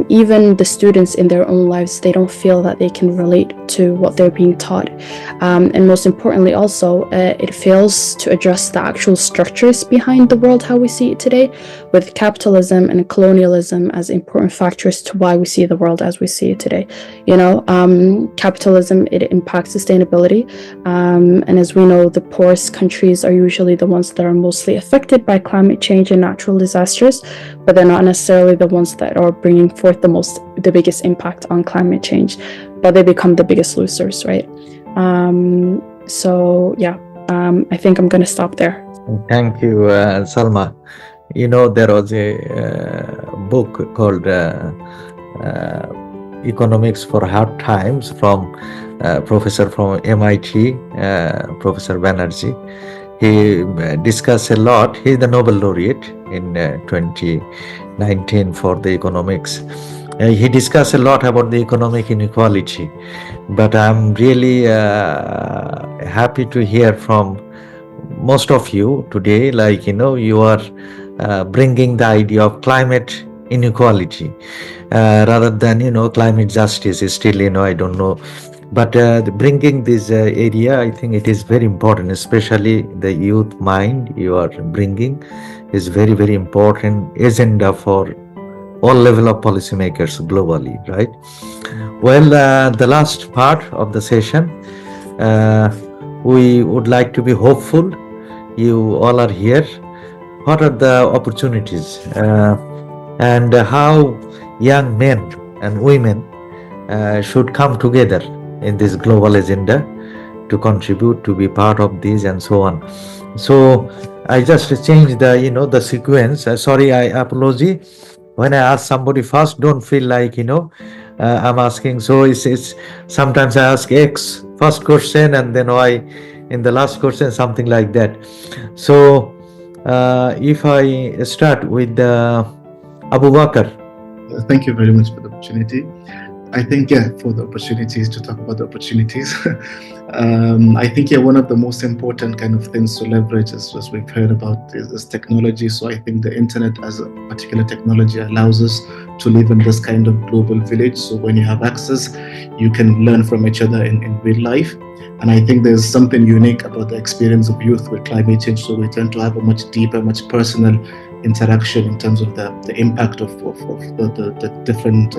even the students in their own lives. They don't feel that they can relate to what they're being taught. And most importantly also, it fails to address the actual structures behind the world how we see it today, with capitalism and colonialism as important factors to why we see the world as we see it today. You know, capitalism, it impacts sustainability, and as we know, the poorest countries are usually the ones that are mostly affected by climate change and natural disasters, but they're not necessarily the ones that are bringing forth the biggest impact on climate change, but they become the biggest losers, right? So yeah, I think I'm going to stop there. Thank you, Salma. You know, there was a book called Economics for Hard Times from professor from MIT, Professor Banerjee. He discussed a lot. He's the Nobel laureate in 2019 for the economics. He discussed a lot about the economic inequality, but I'm really happy to hear from most of you today, like, you know, you are bringing the idea of climate inequality rather than, you know, climate justice is still, you know, I don't know. But bringing this area, I think it is very important, especially the youth mind you are bringing is very, very important agenda for all level of policymakers globally, right? Well, the last part of the session, we would like to be hopeful. You all are here. What are the opportunities and how young men and women should come together in this global agenda to contribute, to be part of this, and so on. So I just changed the, you know, the sequence. Sorry, I apologize. When I ask somebody first, don't feel like, you know, I'm asking. So it's sometimes I ask X first question and then Y in the last question, something like that. So if I start with Abu Bakr. Thank you very much for the opportunity. I think, yeah, for the opportunities, to talk about the opportunities. I think, yeah, one of the most important kind of things to leverage, as we've heard about, is technology. So I think the internet as a particular technology allows us to live in this kind of global village. So when you have access, you can learn from each other in real life. And I think there's something unique about the experience of youth with climate change. So we tend to have a much deeper, much personal interaction in terms of the impact of the different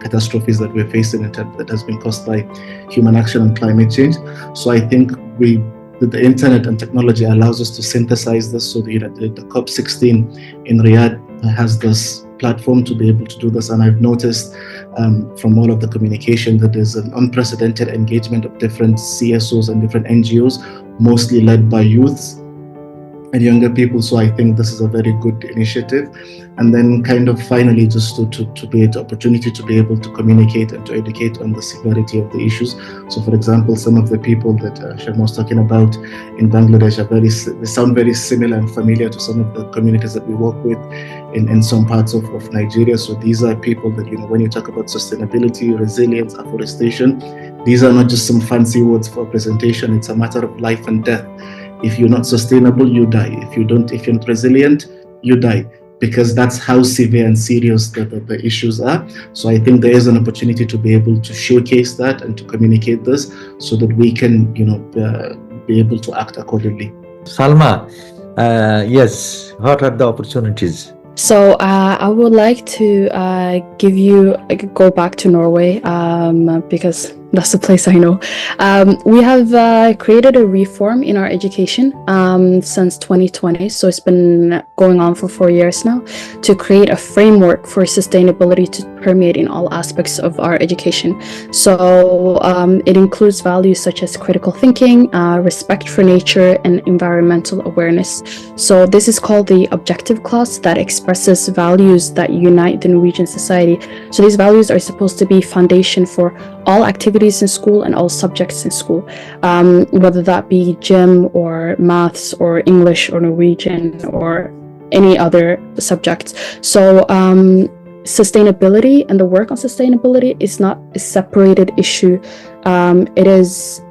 catastrophes that we're facing that has been caused by human action on climate change. So I think the internet and technology allows us to synthesize this. So the COP16 in Riyadh has this platform to be able to do this. And I've noticed from all of the communication that there's an unprecedented engagement of different CSOs and different NGOs, mostly led by youths and younger people. So I think this is a very good initiative. And then kind of finally just to be the opportunity to be able to communicate and to educate on the severity of the issues. So for example, some of the people that Sharma was talking about in Bangladesh they sound very similar and familiar to some of the communities that we work with in some parts of Nigeria. So these are people that, when you talk about sustainability, resilience, afforestation, these are not just some fancy words for presentation. It's a matter of life and death. If you're not sustainable, you die. If you're not resilient, you die, because that's how severe and serious the issues are. So I think there is an opportunity to be able to showcase that and to communicate this so that we can, be able to act accordingly. Salma, yes, what are the opportunities? So I would like to go back to Norway because that's the place I know. We have created a reform in our education since 2020. So it's been going on for 4 years now to create a framework for sustainability to permeate in all aspects of our education. So it includes values such as critical thinking, respect for nature, and environmental awareness. So this is called the objective class that expresses values that unite the Norwegian society. So these values are supposed to be foundation for all activities in school and all subjects in school, whether that be gym or maths or English or Norwegian or any other subjects. So sustainability and the work on sustainability is not a separated issue. It is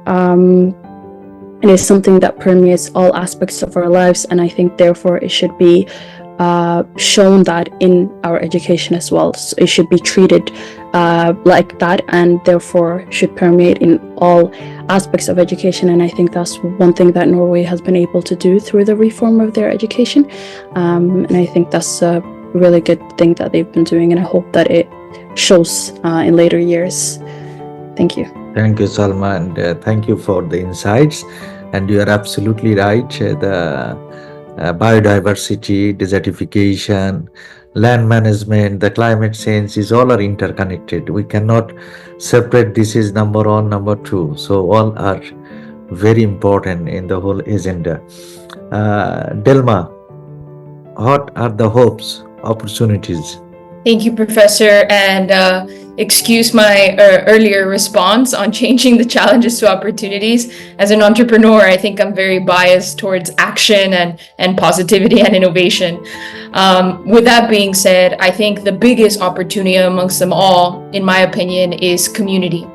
something that permeates all aspects of our lives, and I think therefore it should be shown that in our education as well. So it should be treated like that, and therefore should permeate in all aspects of education. And I think that's one thing that Norway has been able to do through the reform of their education, and I think that's a really good thing that they've been doing, and I hope that it shows in later years. Thank you. Thank you, Salma, and thank you for the insights. And you are absolutely right. The biodiversity, desertification, land management, the climate change is all are interconnected. We cannot separate this is number one, number two. So all are very important in the whole agenda. Delma, what are the hopes, opportunities? Thank you, Professor, and excuse my earlier response on changing the challenges to opportunities. As an entrepreneur, I think I'm very biased towards action and positivity and innovation. With that being said, I think the biggest opportunity amongst them all, in my opinion, is community.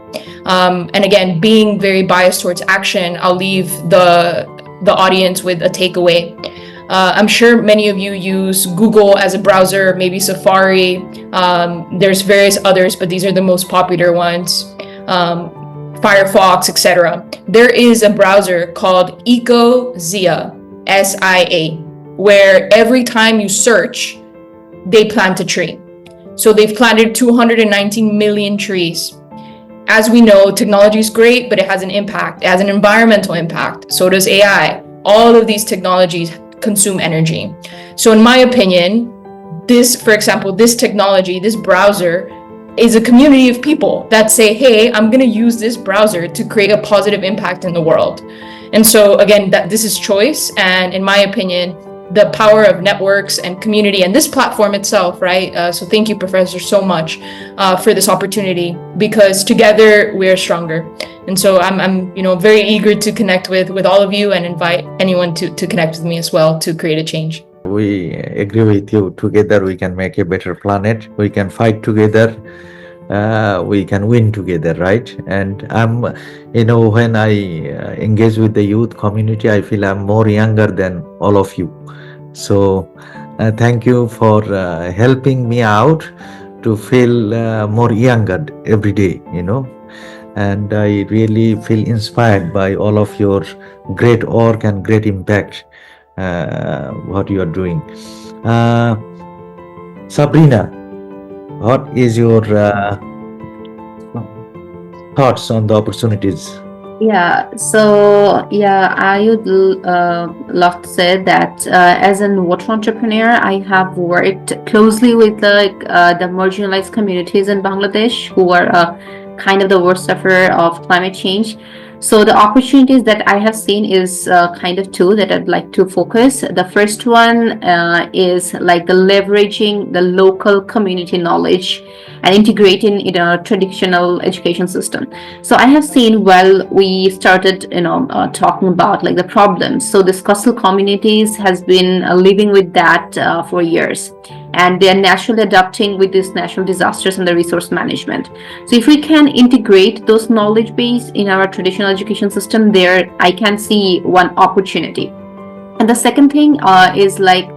And again, being very biased towards action, I'll leave the audience with a takeaway. I'm sure many of you use Google as a browser, maybe Safari. There's various others, but these are the most popular ones. Firefox, etc. There is a browser called EcoZia, SIA, where every time you search, they plant a tree. So they've planted 219 million trees. As we know, technology is great, but it has an impact. It has an environmental impact. So does AI. All of these technologies consume energy. So in my opinion, for example, this technology, this browser, is a community of people that say, hey, I'm going to use this browser to create a positive impact in the world. And so again, this is choice. And in my opinion, the power of networks and community and this platform itself, right? So thank you, Professor, so much for this opportunity, because together we are stronger. And so I'm very eager to connect with all of you and invite anyone to connect with me as well to create a change. We agree with you. Together we can make a better planet. We can fight together. We can win together, right? And when I engage with the youth community, I feel I'm more younger than all of you. So thank you for helping me out to feel more younger every day, and I really feel inspired by all of your great work and great impact, what you are doing. Sabrina, what is your thoughts on the opportunities? I would love to say that as an water entrepreneur, I have worked closely with the marginalized communities in Bangladesh who are kind of the worst sufferer of climate change. So the opportunities that I have seen is kind of two that I'd like to focus. The first one is like the leveraging the local community knowledge and integrating in a traditional education system. So I have seen while we started, talking about like the problems. So this coastal communities has been living with that for years, and they are naturally adapting with these natural disasters and the resource management. So if we can integrate those knowledge base in our traditional education system, there I can see one opportunity. And the second thing is like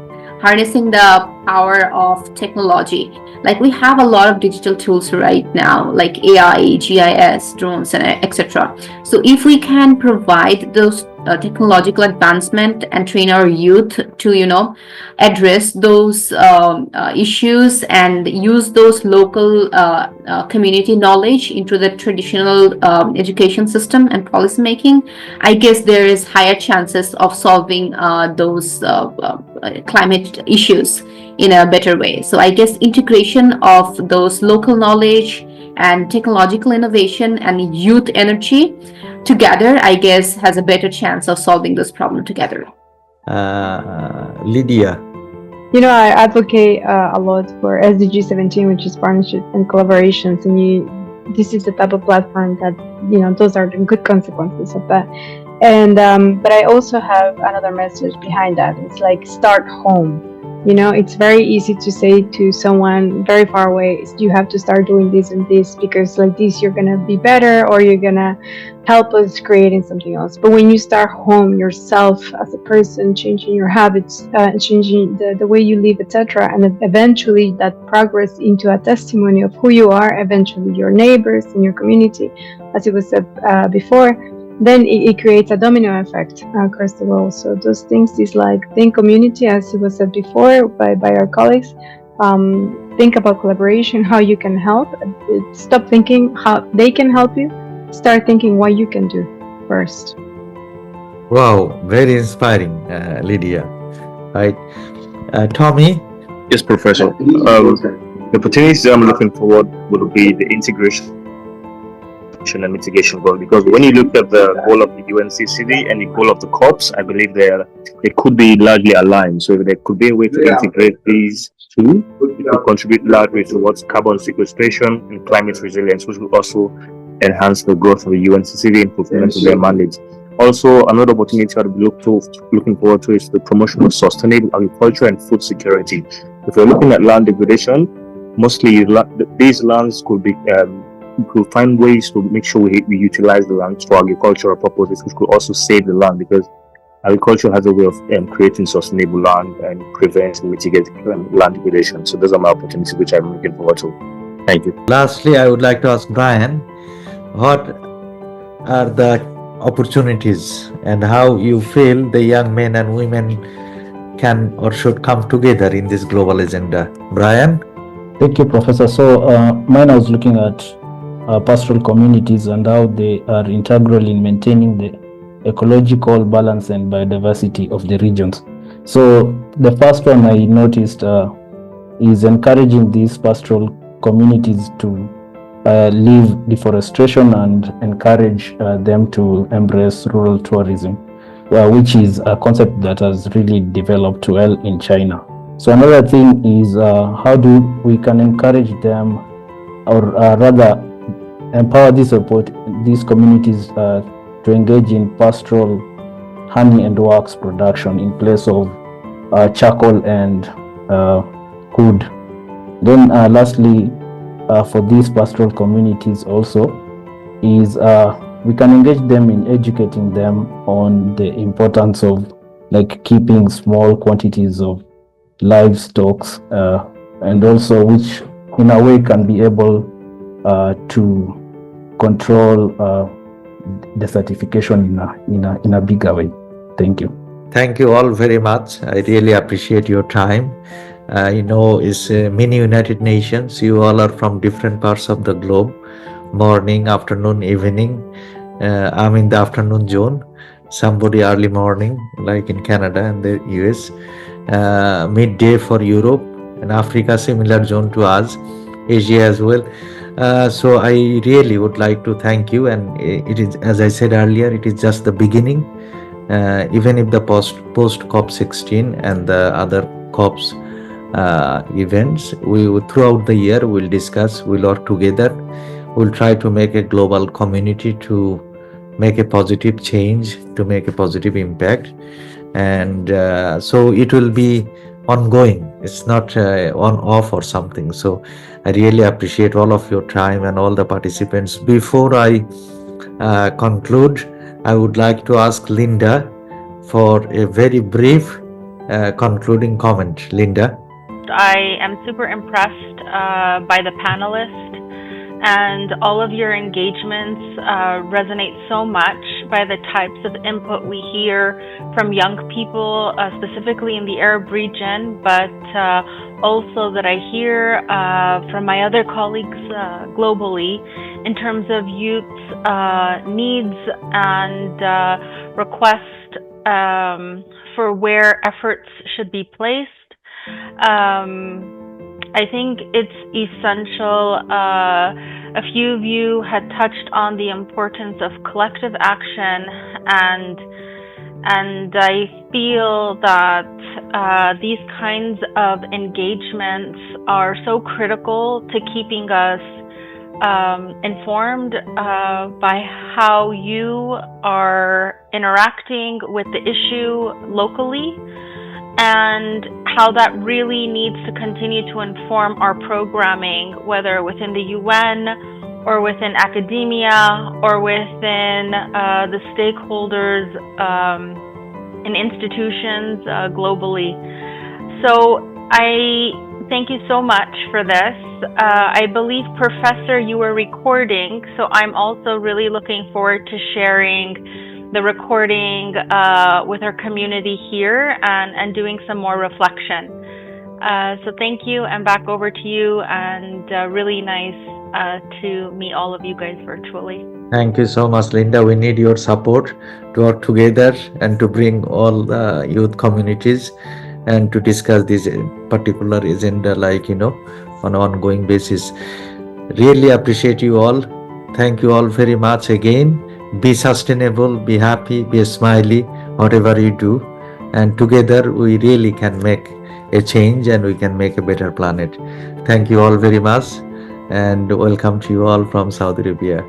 harnessing the power of technology. Like we have a lot of digital tools right now, like AI, GIS, drones, and etc. So if we can provide those technological advancement and train our youth to, address those issues and use those local community knowledge into the traditional education system and policy making, I guess there is higher chances of solving those climate issues in a better way. So I guess integration of those local knowledge and technological innovation and youth energy together, I guess, has a better chance of solving this problem together. Lydia. I advocate a lot for SDG 17, which is partnership and collaborations, and this is the type of platform that those are the good consequences of that. And but I also have another message behind that. It's like start home. It's very easy to say to someone very far away, you have to start doing this and this, because like this you're gonna be better, or you're gonna help us creating something else. But when you start home yourself as a person, changing your habits, changing the way you live, etc., and eventually that progress into a testimony of who you are, eventually your neighbors and your community, as it was said before, then it creates a domino effect across the world. So those things is like think community, as it was said before by our colleagues. Think about collaboration, how you can help. Stop thinking how they can help you. Start thinking what you can do first. Wow, very inspiring, Lydia. Right, Tommy. Yes, Professor. The opportunities I'm looking forward will be the integration and mitigation goal, because when you look at the goal of the UNCCD and the goal of the COPs, I believe they could be largely aligned. So there could be a way to integrate these two to contribute largely towards carbon sequestration and climate resilience, which will also enhance the growth of the UNCCD and fulfillment of their mandates. Also, another opportunity I'll be looking forward to is the promotion of sustainable agriculture and food security. If we're looking at land degradation, mostly these lands could be we could find ways to make sure we utilize the land for agricultural purposes, which could also save the land, because agriculture has a way of creating sustainable land and prevent and mitigate land degradation. So those are my opportunities which I'm looking forward to. Thank you. Lastly, I would like to ask Brian, what are the opportunities and how you feel the young men and women can or should come together in this global agenda? Brian? Thank you, Professor. So mine, I was looking at pastoral communities and how they are integral in maintaining the ecological balance and biodiversity of the regions. So the first one I noticed is encouraging these pastoral communities to leave deforestation and encourage them to embrace rural tourism, which is a concept that has really developed well in China. So another thing is how do we can encourage them, or rather empower these communities to engage in pastoral honey and wax production in place of charcoal and wood. Then lastly, for these pastoral communities also is we can engage them in educating them on the importance of like keeping small quantities of livestock and also which in a way can be able to control the certification in a bigger way. Thank you. Thank you all very much. I really appreciate your time. It's many United Nations. You all are from different parts of the globe. Morning, afternoon, evening. I'm in the afternoon zone. Somebody early morning, like in Canada and the US. Midday for Europe and Africa, similar zone to us. Asia as well. So I really would like to thank you. And it is, as I said earlier, it is just the beginning. Even if the post COP16 and the other COPs events, throughout the year we'll discuss, we'll work together, we'll try to make a global community to make a positive change, to make a positive impact. And so it will be ongoing. It's not on off or something. So I really appreciate all of your time and all the participants. Before I conclude, I would like to ask Linda for a very brief concluding comment. Linda. I am super impressed by the panelists, and all of your engagements resonate so much by the types of input we hear from young people, specifically in the Arab region, but also that I hear from my other colleagues globally in terms of youth's needs and requests for where efforts should be placed. I think it's essential. A few of you had touched on the importance of collective action, and I feel that these kinds of engagements are so critical to keeping us informed by how you are interacting with the issue locally, and how that really needs to continue to inform our programming, whether within the UN or within academia or within the stakeholders in institutions globally. So I thank you so much for this. I believe, Professor, you were recording, so I'm also really looking forward to sharing the recording with our community here and doing some more reflection. So thank you, and back over to you, and really nice to meet all of you guys virtually. Thank you so much, Linda. We need your support to work together and to bring all the youth communities and to discuss this particular agenda, on an ongoing basis. Really appreciate you all. Thank you all very much again. Be sustainable, be happy, be smiley, whatever you do. And together we really can make a change and we can make a better planet. Thank you all very much, and welcome to you all from Saudi Arabia.